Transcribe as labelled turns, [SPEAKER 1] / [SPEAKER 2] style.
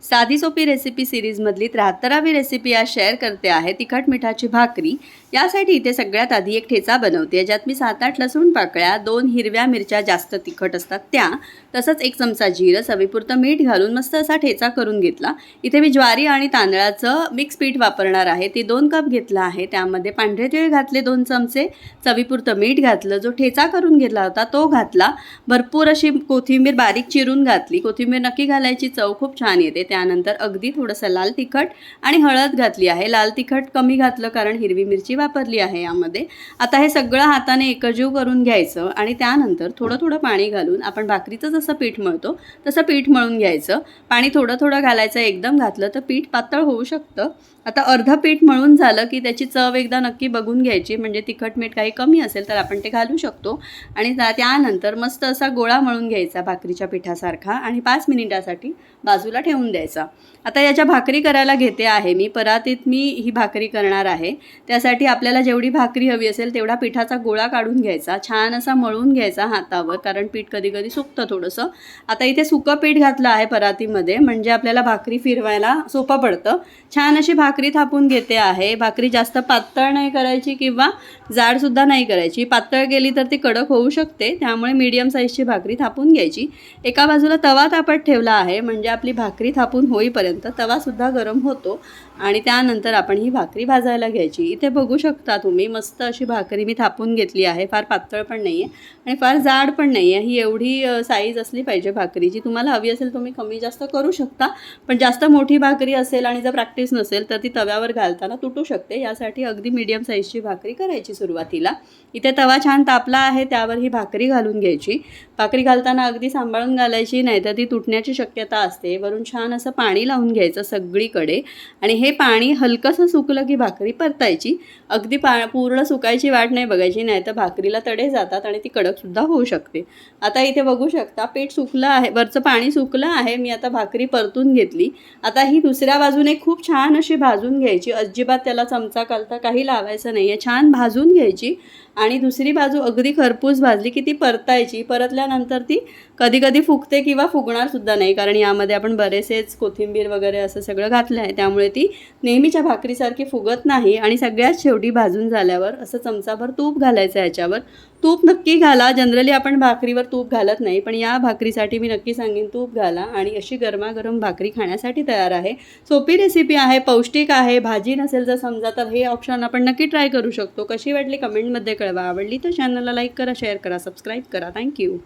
[SPEAKER 1] साधी सोपी recipe सीरीजमधली 73वी recipe आज शेअर करते आहे तिखट मिठाची भाकरी। यासाठी इथे सगळ्यात आधी एक ठेचा बनवते, ज्यात मी 7-8 लसूण पाकळ्या, 2 हिरव्या मिरच्या जास्त तिखट असतात त्या, तसंच 1 चमचा जिरं, चवीपुरतं मीठ घालून मस्त असा ठेचा करून घेतला। इथे मी ज्वारी आणि तांदळाचं मिक्स पीठ वापरणार आहे, ते 2 कप घेतलं आहे। त्यामध्ये पांढरे तीळ घातले 2 चमचे, चवीपुरतं मीठ घातलं, जो ठेचा करून घेतला होता तो घातला, भरपूर अशी कोथिंबीर बारीक चिरून घातली। कोथिंबीर नक्की घालायची, चव खूप छान येते। त्यानंतर अगदी थोडंसं लाल तिखट आणि हळद घातली आहे। लाल तिखट कमी घातलं कारण हिरवी मिरची वापरली आहे यामध्ये। आता हे सगळं हाताने एकजीव करून घ्यायचं आणि त्यानंतर थोडं थोडं पाणी घालून आपण भाकरीचं जसं पीठ मळतो तसं पीठ मळून घ्यायचं। पाणी थोडं थोडं घालायचं, एकदम घातलं तर पीठ पातळ होऊ शकतं। आता अर्ध पीठ मळून झालं की त्याची चव एकदा नक्की बघून घ्यायची, म्हणजे तिखट मीठ काही कमी असेल तर आपण ते घालू शकतो। आणि त्यानंतर मस्त असा गोळा मळून घ्यायचा भाकरीच्या पिठासारखा आणि 5 मिनिटासाठी बाजूला ठेवून द्यायचा। आता याच्या भाकरी करायला घेते आहे मी परातीत, मी ही भाकरी करणार आहे। त्यासाठी आपल्याला जेवढी भाकरी हवी असेल तेवढा पिठाचा गोळा काढून घ्यायचा, छान असा मळून घ्यायचा हातावर, कारण पीठ कधी कधी सुकतं थोडंसं। आता इथे सुकं पीठ घातलं आहे परातीमध्ये, म्हणजे आपल्याला भाकरी फिरवायला सोपं पडतं। छान अशी भाकरी थापून घेते आहे। भाकरी जास्त पातळ नाही करायची किंवा जाडसुद्धा नाही करायची, पातळ केली तर ती कडक होऊ शकते, त्यामुळे मीडियम साईजची भाकरी थापून घ्यायची। एका बाजूला तवा तापत ठेवला आहे, म्हणजे आपली भाकरी थापून होईपर्यंत तवासुद्धा गरम होतो आणि त्यानंतर आपण ही भाकरी भाजायला घ्यायची। इथे बघू शकता तुम्ही, मस्त अशी भाकरी मी थापून घेतली आहे। फार पातळ पण नाही आहे आणि फार जाड पण नाही आहे, ही एवढी साईज असली पाहिजे भाकरीची। तुम्हाला हवी असेल तुम्ही कमी जास्त करू शकता, पण जास्त मोठी भाकरी असेल आणि जर प्रॅक्टिस नसेल तर ती तव्यावर घालताना तुटू शकते। यासाठी अगदी मीडियम साईजची भाकरी करायची सुरुवातीला। इथे तवा छान तापला आहे, त्यावर ही भाकरी घालून घ्यायची। भाकरी घालताना अगदी सांभाळून घालायची, नाहीतर ती तुटण्याची शक्यता असते। वरून छान असं पाणी लावून घ्यायचं सगळीकडे आणि हे पाणी हलकंसं सुकलं की भाकरी परतायची। अगदी पूर्ण सुकायची वाट नाही बघायची, नाहीतर भाकरीला तडे जातात आणि ती कडकसुद्धा होऊ शकते। आता इथे बघू शकता पीठ सुकलं आहे, वरचं पाणी सुकलं आहे। मी आता भाकरी परतून घेतली। आता ही दुसऱ्या बाजूने खूप छान अशी भाजून घ्यायची, अजिबात त्याला चमचा कालता काही लावायचं नाही आहे, छान भाजून घ्यायची। आणि दुसरी बाजू अगदी खरपूस भाजली की ती परतायची। परतल्यानंतर ती कधी कधी फुगते किंवा फुगणार सुद्धा नाही, कारण यामध्ये आपण बरेचसेच कोथिंबीर वगैरे असं सगळं घातलं आहे, त्यामुळे ती नेहमीच्या भाकरीसारखी फुगत नाही। आणि सगळ्यात शेवटी भाजून झाल्यावर असं चमचाभर तूप घालायचं याच्यावर। तूप नक्की घाला, जनरली आपण भाकरीवर तूप घालत नाही, पण या भाकरीसाठी मी नक्की सांगेन तूप घाला आणि अशी गरमागरम भाकरी खाण्यासाठी तयार आहे। सोपी रेसिपी आहे, पौष्टिक आहे। भाजी नसेल जर समजा तर हे ऑप्शन आपण नक्की ट्राय करू शकतो। कशी वाटली कमेंटमध्ये कळवा। आवडली तर चॅनलला लाईक करा, शेअर करा, सबस्क्राईब करा। थँक्यू।